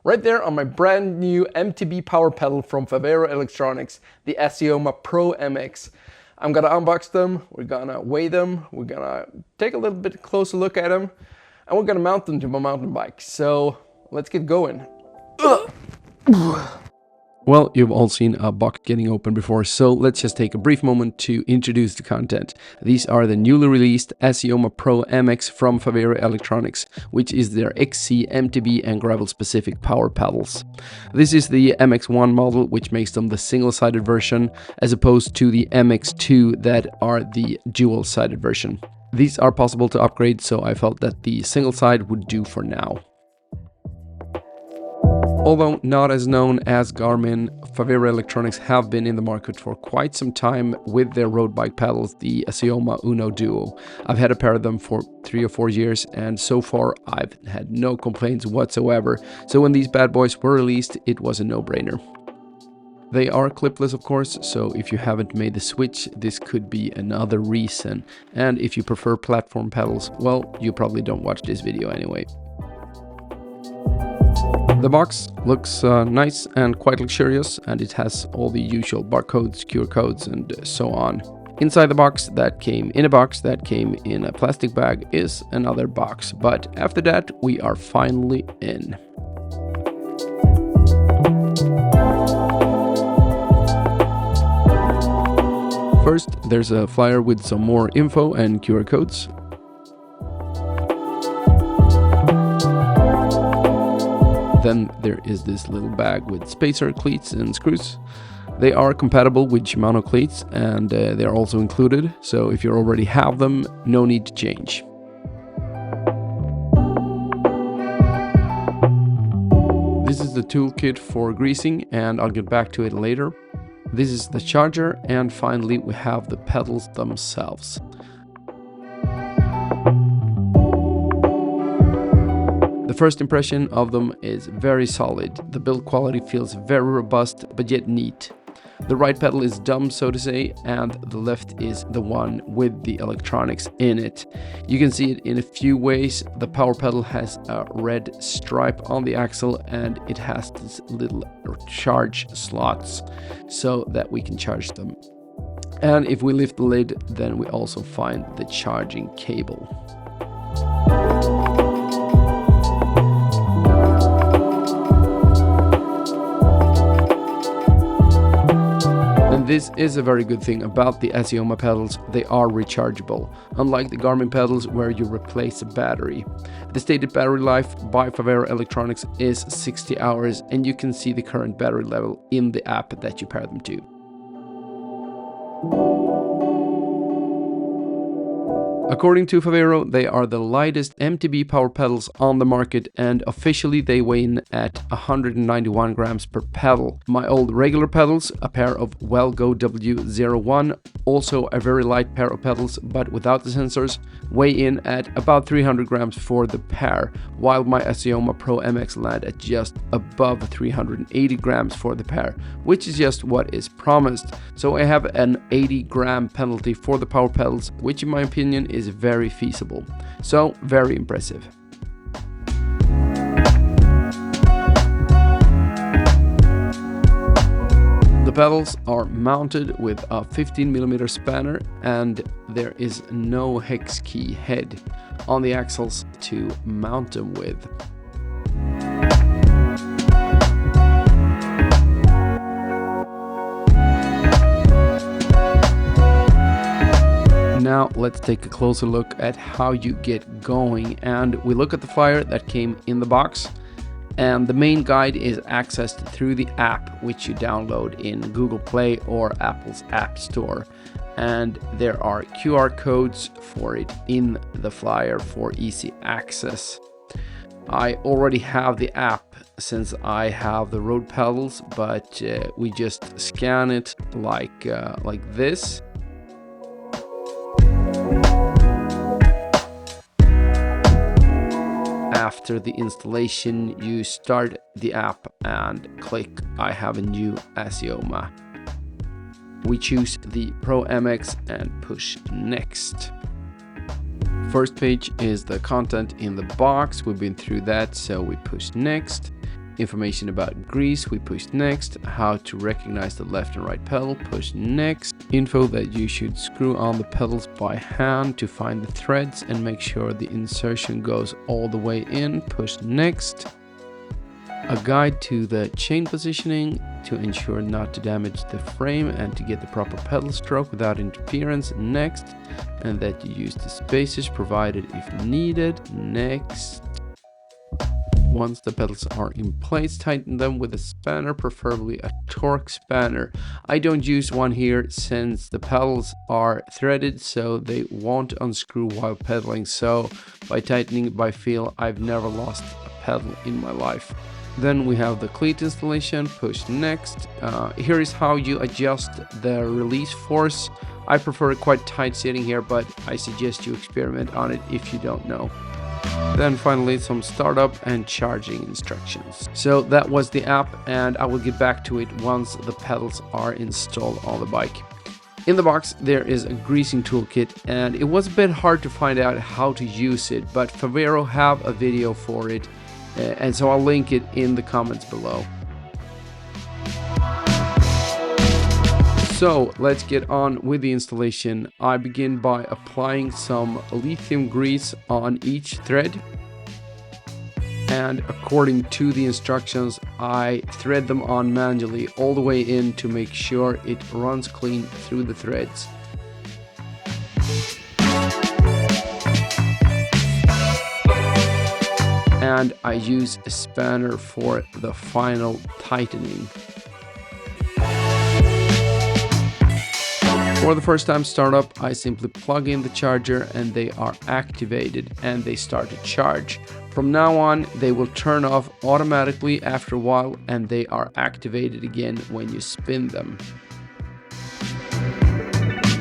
Right there on my brand new MTB Power Pedal from Favero Electronics, the Assioma PRO MX. I'm gonna unbox them, we're gonna weigh them, we're gonna take a little bit closer look at them, and we're gonna mount them to my mountain bike. So let's get going. Well, you've all seen a box getting open before, so let's just take a brief moment to introduce the content. These are the newly released Assioma PRO MX from Favero Electronics, which is their XC, MTB and gravel specific power pedals. This is the MX1 model, which makes them the single-sided version, as opposed to the MX2 that are the dual-sided version. These are possible to upgrade, so I felt that the single side would do for now. Although not as known as Garmin, Favero Electronics have been in the market for quite some time with their road bike pedals, the Assioma Uno Duo. I've had a pair of them for 3 or 4 years, and so far I've had no complaints whatsoever. So when these bad boys were released, it was a no-brainer. They are clipless, of course, so if you haven't made the switch, this could be another reason. And if you prefer platform pedals, well, you probably don't watch this video anyway. The box looks nice and quite luxurious, and it has all the usual barcodes, QR codes and so on. Inside the box that came in a box that came in a plastic bag is another box, but after that we are finally in. First, there's a flyer with some more info and QR codes. Then there is this little bag with spacer, cleats and screws. They are compatible with Shimano cleats, and they are also included, so if you already have them, no need to change. This is the toolkit for greasing, and I'll get back to it later. This is the charger, and finally we have the pedals themselves. The first impression of them is very solid. The build quality feels very robust, but yet neat. The right pedal is dumb, so to say, and the left is the one with the electronics in it. You can see it in a few ways. The power pedal has a red stripe on the axle, and it has these little charge slots so that we can charge them. And if we lift the lid, then we also find the charging cable. This is a very good thing about the Assioma pedals. They are rechargeable, unlike the Garmin pedals where you replace a battery. The stated battery life by Favero Electronics is 60 hours, and you can see the current battery level in the app that you pair them to. According to Favero, they are the lightest MTB power pedals on the market, and officially they weigh in at 191 grams per pedal. My old regular pedals, a pair of Wellgo W01, also a very light pair of pedals but without the sensors, weigh in at about 300 grams for the pair, while my Assioma PRO MX land at just above 380 grams for the pair, which is just what is promised. So I have an 80 gram penalty for the power pedals, which in my opinion is very feasible. So very impressive. The pedals are mounted with a 15mm spanner, and there is no hex key head on the axles to mount them with. Now let's take a closer look at how you get going, and we look at the flyer that came in the box, and the main guide is accessed through the app which you download in Google Play or Apple's App Store, and there are QR codes for it in the flyer for easy access. I already have the app since I have the road pedals, but we just scan it like this. After the installation, you start the app and click I have a new Assioma. We choose the Pro MX and push next. First page is the content in the box. We've been through that, so we push next. Information about grease, we push next. How to recognize the left and right pedal, push next. Info that you should screw on the pedals by hand to find the threads and make sure the insertion goes all the way in, push next. A guide to the chain positioning to ensure not to damage the frame and to get the proper pedal stroke without interference, next. And that you use the spacers provided if needed, next. Once the pedals are in place, tighten them with a spanner, preferably a torque spanner. I don't use one here since the pedals are threaded, so they won't unscrew while pedaling. So by tightening by feel, I've never lost a pedal in my life. Then we have the cleat installation, push next. Here is how you adjust the release force. I prefer a quite tight setting here, but I suggest you experiment on it if you don't know. Then finally some startup and charging instructions. So that was the app, and I will get back to it once the pedals are installed on the bike. In the box there is a greasing toolkit, and it was a bit hard to find out how to use it, but Favero have a video for it, and so I'll link it in the comments below. So let's get on with the installation. I begin by applying some lithium grease on each thread. And according to the instructions, I thread them on manually all the way in to make sure it runs clean through the threads. And I use a spanner for the final tightening. For the first time startup, I simply plug in the charger and they are activated and they start to charge. From now on, they will turn off automatically after a while, and they are activated again when you spin them.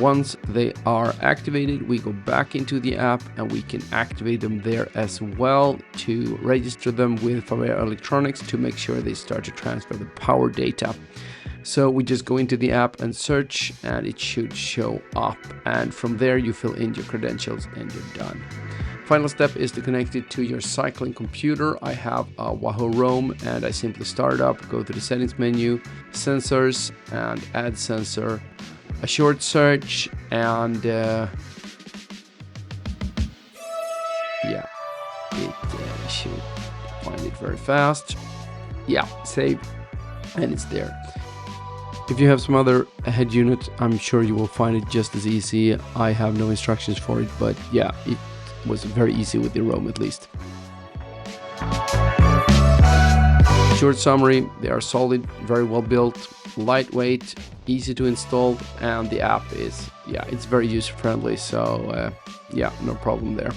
Once they are activated, we go back into the app and we can activate them there as well to register them with Favero Electronics to make sure they start to transfer the power data. So we just go into the app and search, and it should show up, and from there you fill in your credentials and you're done. Final step is to connect it to your cycling computer. I have a Wahoo Roam, and I simply start it up, go to the settings menu, sensors, and add sensor, a short search, and yeah, it should find it very fast. Yeah, save, and it's there. If you have some other head unit, I'm sure you will find it just as easy. I have no instructions for it, but yeah, it was very easy with the Roam at least. Short summary, they are solid, very well built, lightweight, easy to install, and the app is, yeah, it's very user friendly, so yeah, no problem there.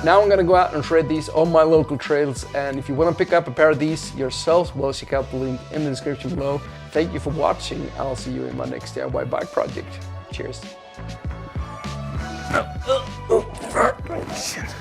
Now I'm gonna go out and shred these on my local trails, and if you want to pick up a pair of these yourselves, well, check out the link in the description below. Thank you for watching. I'll see you in my next DIY bike project. Cheers. Shit.